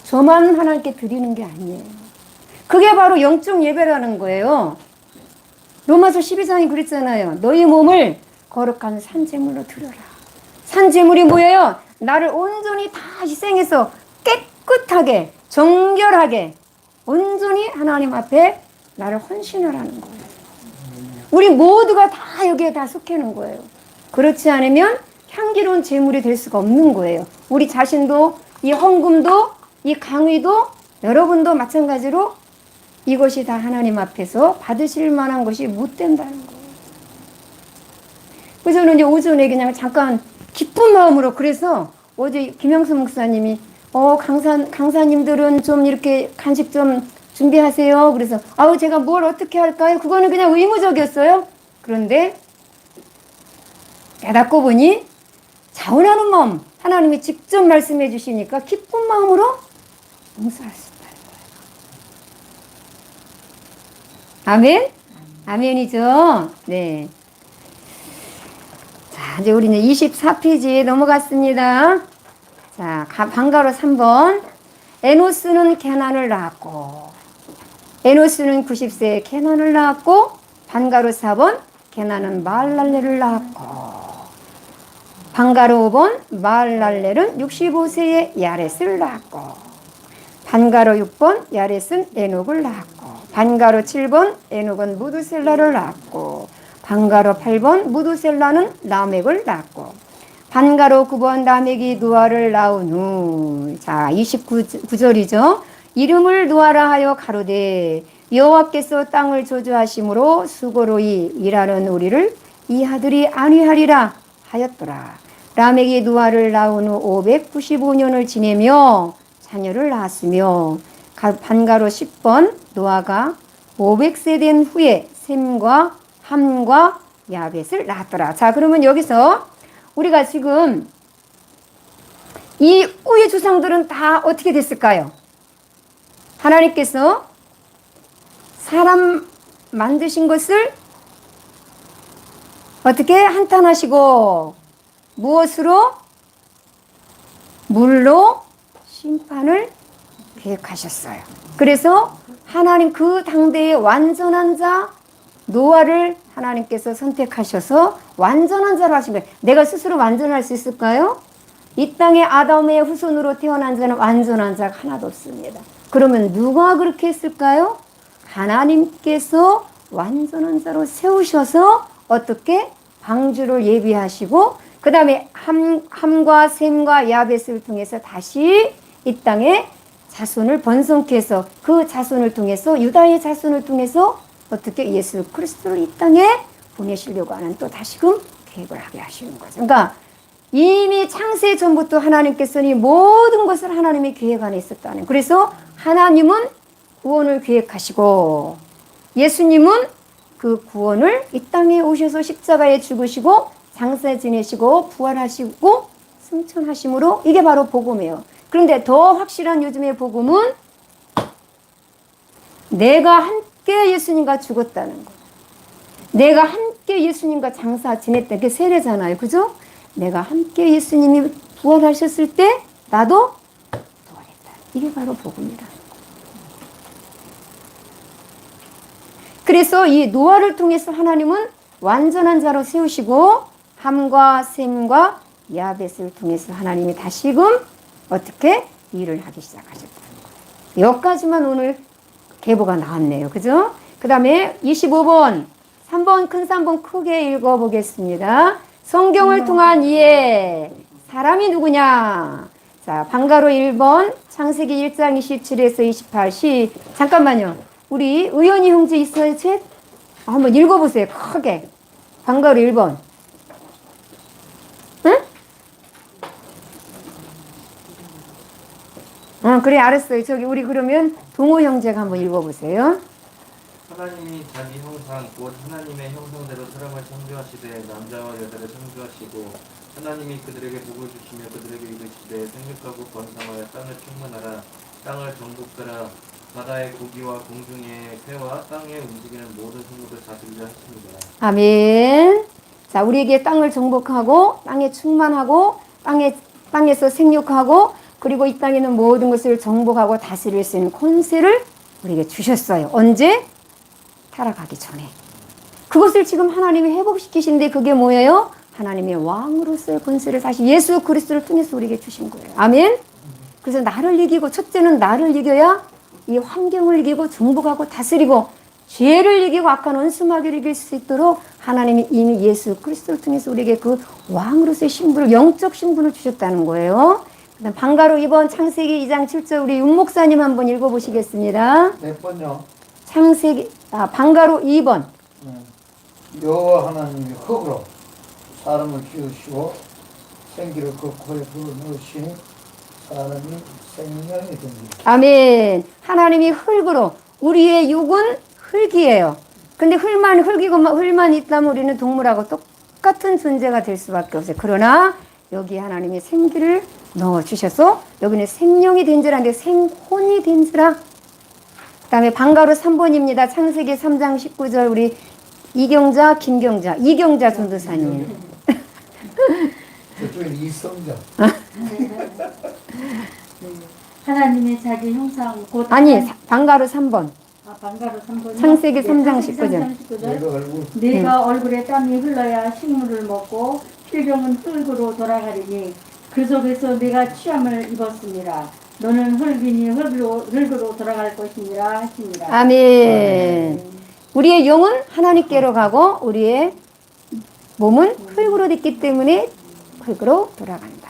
저만 하나님께 드리는 게 아니에요. 그게 바로 영적 예배라는 거예요. 로마서 12장이 그랬잖아요. 너희 몸을 거룩한 산제물로 드려라. 산제물이 뭐예요? 나를 온전히 다 희생해서 깨끗하게 정결하게 온전히 하나님 앞에 나를 헌신하라는 거예요. 우리 모두가 다 여기에 다 속해는 거예요. 그렇지 않으면 향기로운 제물이 될 수가 없는 거예요. 우리 자신도 이 헌금도 이 강의도 여러분도 마찬가지로 이것이 다 하나님 앞에서 받으실 만한 것이 못 된다는 거예요. 그래서 저는 이제 오전에 그냥 잠깐 기쁜 마음으로 그래서 어제 김영수 목사님이 강사님들은 좀 이렇게 간식 좀 준비하세요. 그래서 아우 제가 뭘 어떻게 할까요? 그거는 그냥 의무적이었어요. 그런데 깨닫고 보니 자원하는 마음 하나님이 직접 말씀해 주시니까 기쁜 마음으로 봉사할 수 있다는 거예요. 아멘? 아멘이죠? 네. 자, 이제 우리는 24페이지에 넘어갔습니다. 자, 방가로 3번. 에노스는 케난을 낳았고, 에노스는 90세에 케난을 낳았고, 방가로 4번. 케난은 마할랄레를 낳았고, 방가로 5번. 마할랄렐은 65세에 야렛을 낳았고, 반가로 6번. 야렛은 에녹을 낳았고, 반가로 7번. 에녹은 무두셀라를 낳았고, 반가로 8번. 무두셀라는 라멕을 낳았고, 반가로 9번 라멕이 노아를 낳은 후, 자 29절이죠. 이름을 노아라 하여 가로되 여호와께서 땅을 저주하심으로 수고로이 일하는 우리를 이 아들이 안위하리라 하였더라. 라멕이 노아를 낳은 후 595년을 지내며 자녀를 낳았으며, 반가로 10번 노아가 500세 된 후에 셈과 함과 야벳을 낳았더라. 자, 그러면 여기서 우리가 지금 이 후의 조상들은 다 어떻게 됐을까요? 하나님께서 사람 만드신 것을 어떻게 한탄하시고 무엇으로? 물로 심판을 계획하셨어요. 그래서 하나님 그 당대의 완전한 자 노아를 하나님께서 선택하셔서 완전한 자로 하신 거예요. 내가 스스로 완전할 수 있을까요? 이 땅에 아담의 후손으로 태어난 자는 완전한 자가 하나도 없습니다. 그러면 누가 그렇게 했을까요? 하나님께서 완전한 자로 세우셔서 어떻게? 방주를 예비하시고 그 다음에 함과 셈과 야벳을 통해서 다시 이 땅에 자손을 번성케 해서 그 자손을 통해서 유다의 자손을 통해서 어떻게 예수 그리스도를 이 땅에 보내시려고 하는 또 다시금 계획을 하게 하시는 거죠. 그러니까 이미 창세 전부터 하나님께서는 이 모든 것을 하나님의 계획 안에 있었다는. 그래서 하나님은 구원을 계획하시고 예수님은 그 구원을 이 땅에 오셔서 십자가에 죽으시고 장사 지내시고 부활하시고 승천하심으로 이게 바로 복음이에요. 그런데 더 확실한 요즘의 복음은 내가 함께 예수님과 죽었다는 거. 내가 함께 예수님과 장사 지냈다. 그게 세례잖아요. 그죠? 내가 함께 예수님이 부활하셨을 때 나도 부활했다. 이게 바로 복음이라는 거. 그래서 이 노아를 통해서 하나님은 완전한 자로 세우시고 함과 셈과 야벳을 통해서 하나님이 다시금 어떻게 일을 하기 시작하셨다는 거예요. 여기까지만 오늘 계보가 나왔네요. 그죠? 그 다음에 25번 3번 큰 3번 크게 읽어보겠습니다. 성경을 통한 이해 사람이 누구냐? 자, 방가로 1번 창세기 1장 27에서 28 잠깐만요. 우리 의연이 형제 있어요? 책? 한번 읽어보세요. 크게. 방가로 1번. 응? 그래 알았어요. 저기 우리 그러면 동호 형제가 한번 읽어보세요. 하나님이 자기 형상 곧 하나님의 형상대로 사람을 창조하시되 남자와 여자를 창조하시고 하나님이 그들에게 복을 주시며 그들에게 이르시되 생육하고 번성하여 땅을 충만하라 땅을 정복하라 바다의 고기와 공중의 새와 땅에 움직이는 모든 생물을 다스리라 하십니다. 아멘. 자, 우리에게 땅을 정복하고 땅에 충만하고 땅에서 생육하고 그리고 이 땅에 있는 모든 것을 정복하고 다스릴 수 있는 권세를 우리에게 주셨어요. 언제? 타락하기 전에. 그것을 지금 하나님이 회복시키신데 그게 뭐예요? 하나님의 왕으로서의 권세를 다시 예수 그리스도를 통해서 우리에게 주신 거예요. 아멘. 그래서 나를 이기고 첫째는 나를 이겨야 이 환경을 이기고 정복하고 다스리고 죄를 이기고 악한 원수마귀를 이길 수 있도록 하나님이 이미 예수 그리스도를 통해서 우리에게 그 왕으로서의 신분을 영적 신분을 주셨다는 거예요. 그다음 방가로 2번 창세기 2장 7절 우리 윤 목사님 한번 읽어보시겠습니다. 몇 번요? 창세기 방가로 2번. 여호와 하나님이 흙으로 사람을 지으시고 생기를 그 코에 불어넣으시니 사람이 생명이 됩니다. 아멘. 하나님이 흙으로 우리의 육은 흙이에요. 근데 흙만 있다면 우리는 동물하고 똑같은 존재가 될 수밖에 없어요. 그러나 여기 하나님이 생기를 넣어주셔서 여기는 생명이 된지라는데 생혼이 된지라. 그 다음에 방가로 3번입니다. 창세기 3장 19절 우리 이경자 전도사님. 저쪽에 이성자. 하나님의 자기 형상 곧 아니 방가로 3번. 방가로 3번 창세기 3장 19절. 내가 얼굴 내가 얼굴에 땀이 흘러야 식물을 먹고 필경은 흙으로 돌아가리니 그 속에서 내가 취함을 입었습니다. 너는 흙이니 흙으로 돌아갈 것이니라 하시니라. 아멘. 우리의 영은 하나님께로 가고 우리의 몸은 흙으로 됐기 때문에 흙으로 돌아간다.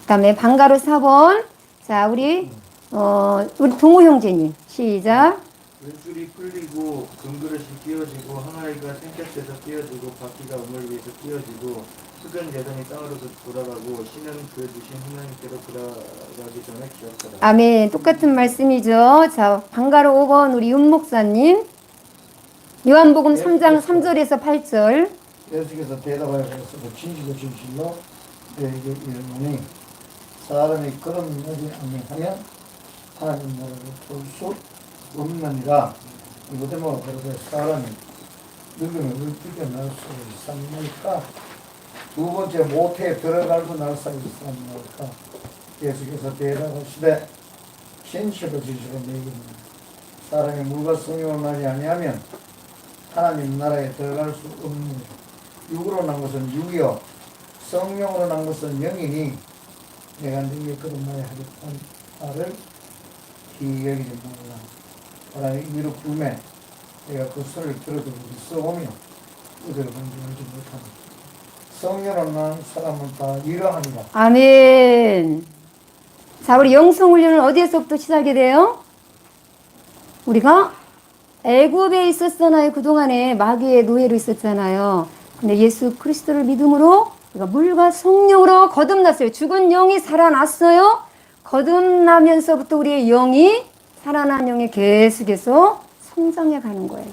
그 다음에 방가로 4번. 자, 우리 동호 형제님. 시작. 왼줄이 풀리고 금그릇이 끼어지고 항아리가 생깍대서 끼어지고 바퀴가 우물 위에서 끼어지고 흙은 여전히 땅으로 돌아가고 씨는 그에 주신 하나님께로 돌아가기 전에 기억하라. 아멘. 똑같은 말씀이죠. 자, 방가로 5번 우리 윤 목사님. 요한복음 3장 3절에서 8절. 예수께서 대답하여서 진실로 진실로 너에게 이르노니 사람이 걸음하지 아니하면 하나님 나라를 볼 수 없느니라. 이것 때문에 그렇게 사람이 늙으면 어떻게 날 수 있습니까? 두 번째 모태에 들어갈고 날 수 있습니까? 예수께서 대답하시되 진실로 진실로 너에게 이르노니 사람이 물과 성령을 맞이 아니하면 하나님 나라에 들어갈 수 없느니라. 육으로 난 것은 육이요 성령으로 난 것은 영이니 내가 너희에게 거듭나야 하겠다는 말을 기여기지 말라. 하나님 이로 부르매 내가 그 소리를 들어도 써오며 의대로 간주하지 못하니 성령으로 난 사람은 다 이러하니라. 아멘. 자, 우리 영성훈련은 어디에서부터 시작이 돼요? 우리가 애굽에 있었잖아요. 그동안에 마귀의 노예로 있었잖아요. 근데 예수 그리스도를 믿음으로 우리가 물과 성령으로 거듭났어요. 죽은 영이 살아났어요. 거듭나면서부터 우리의 영이 살아난 영이 계속해서 성장해 가는 거예요.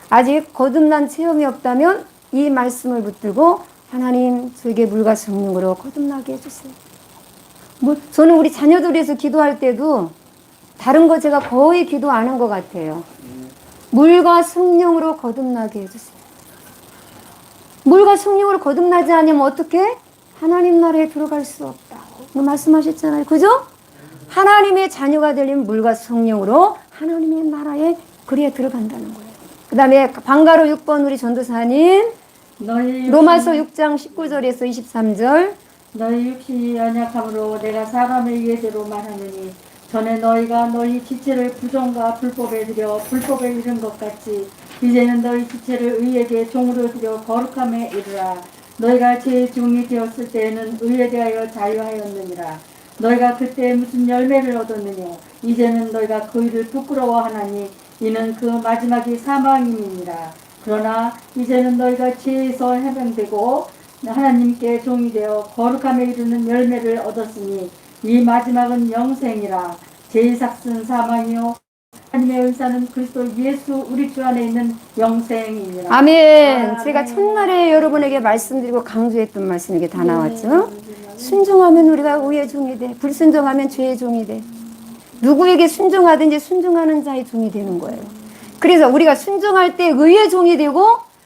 아직 거듭난 체험이 없다면 이 말씀을 붙들고 하나님 저에게 물과 성령으로 거듭나게 해주세요. 저는 우리 자녀들 위해서 기도할 때도 다른 거 제가 거의 기도 안 한 것 같아요. 물과 성령으로 거듭나게 해주세요. 물과 성령으로 거듭나지 않으면 어떻게? 하나님 나라에 들어갈 수 없다. 말씀하셨잖아요. 그죠? 하나님의 자녀가 되려면 물과 성령으로 하나님의 나라에 그래야 들어간다는 거예요. 그 다음에 방가로 6번 우리 전도사님. 로마서 6장 19절에서 23절. 너희 육신이 연약함으로 내가 사람의 예대로 말하느니 전에 너희가 너희 지체를 부정과 불법에 들여 불법에 이른 것 같이 이제는 너희 지체를 의에게 종으로 들여 거룩함에 이르라. 너희가 제 종이 되었을 때에는 의에 대하여 자유하였느니라. 너희가 그때 무슨 열매를 얻었느냐. 이제는 너희가 그 일을 부끄러워하나니 이는 그 마지막이 사망임이니라. 그러나 이제는 너희가 지혜에서 해방되고 하나님께 종이 되어 거룩함에 이르는 열매를 얻었으니 이 마지막은 영생이라. 제 삭슨 사망이요 하나님의 의사는 그리스도 예수 우리 주 안에 있는 영생이니라. 아멘. 제가 첫날에 여러분에게 말씀드리고 강조했던 말씀이 이게 다 나왔죠. 순종하면 우리가 의의 종이 돼. 불순종하면 죄의 종이 돼. 누구에게 순종하든지 순종하는 자의 종이 되는 거예요. 그래서 우리가 순종할 때 의의 종이 되고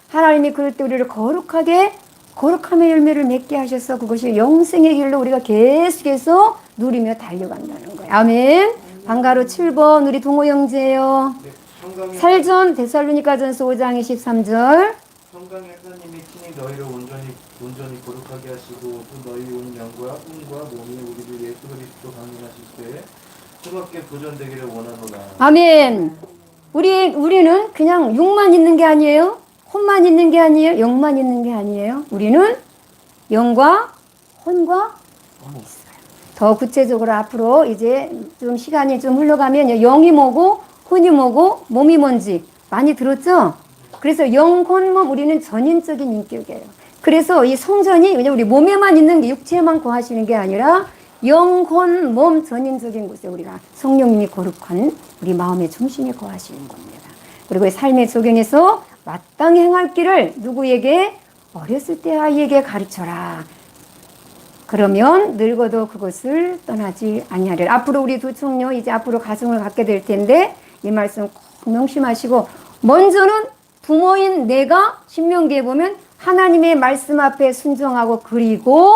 하나님이 그럴 때 우리를 거룩함의 열매를 맺게 하셔서 그것이 영생의 길로 우리가 계속해서 누리며 달려간다는 거예요. 아멘. 방가로 7번 우리 동호 형제예요. 네, 평강의 살전 데살로니가전서 5장 23절. 평강의 하나님이 친히 너희를 온전히 거룩하게 하시고 또 너희 온 영과 꿈과 몸이 우리 주 예수 그리스도 강림하실 때에 뜨겁게 보존되기를 원하노라. 아멘. 우리는 그냥 육만 있는 게 아니에요. 혼만 있는 게 아니에요. 영만 있는 게 아니에요. 우리는 영과 혼과 몸이 있어요. 더 구체적으로 앞으로 이제 좀 시간이 좀 흘러가면 영이 뭐고 혼이 뭐고 몸이 뭔지 많이 들었죠? 그래서 영, 혼, 몸 우리는 전인적인 인격이에요. 그래서 이 성전이 그냥 우리 몸에만 있는 게 육체만 거하시는 게 아니라 영, 혼, 몸 전인적인 곳에 우리가 성령님이 거룩한 우리 마음의 중심에 거하시는 겁니다. 그리고 이 삶의 적용에서 마땅히 행할 길을 누구에게? 어렸을 때 아이에게 가르쳐라. 그러면 늙어도 그것을 떠나지 아니하리라. 앞으로 우리 두 청녀 이제 앞으로 가정을 갖게 될 텐데 이 말씀 꼭 명심하시고 먼저는 부모인 내가 신명기에 보면 하나님의 말씀 앞에 순종하고 그리고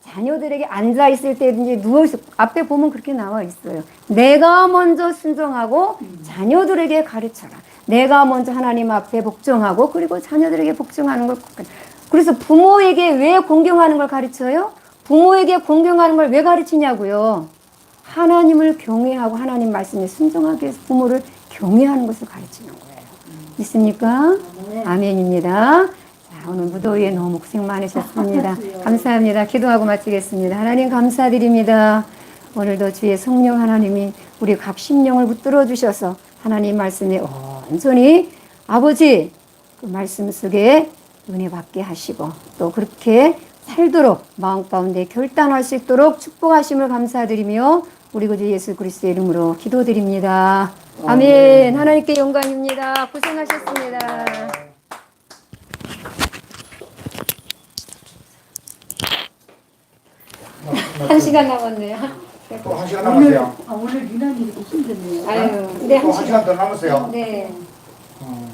자녀들에게 앉아 있을 때든지 누워 있을 앞에 보면 그렇게 나와 있어요. 내가 먼저 순종하고 자녀들에게 가르쳐라. 내가 먼저 하나님 앞에 복종하고 그리고 자녀들에게 복종하는 걸. 그래서 부모에게 왜 공경하는 걸 가르쳐요? 부모에게 공경하는 걸 왜 가르치냐고요? 하나님을 경외하고 하나님 말씀에 순종하기 위해서 부모를 경외하는 것을 가르치는 거예요. 믿습니까? 아멘입니다. 자, 오늘 무더위에 너무 고생 많으셨습니다. 감사합니다. 기도하고 마치겠습니다. 하나님 감사드립니다. 오늘도 주의 성령 하나님이 우리 각 심령을 붙들어 주셔서 하나님 말씀에 온전히 아버지 그 말씀 속에 은혜 받게 하시고 또 그렇게 살도록 마음 가운데 결단할 수 있도록 축복하심을 감사드리며 우리 구주 예수 그리스도의 이름으로 기도드립니다. 아멘. 하나님께 영광입니다. 고생하셨습니다. 한 시간 남았네요. 또 1시간 남았어요. 오늘 유난히 이렇게 힘드네요. 아유, 네, 또 1시간 더 남았어요. 네. 어.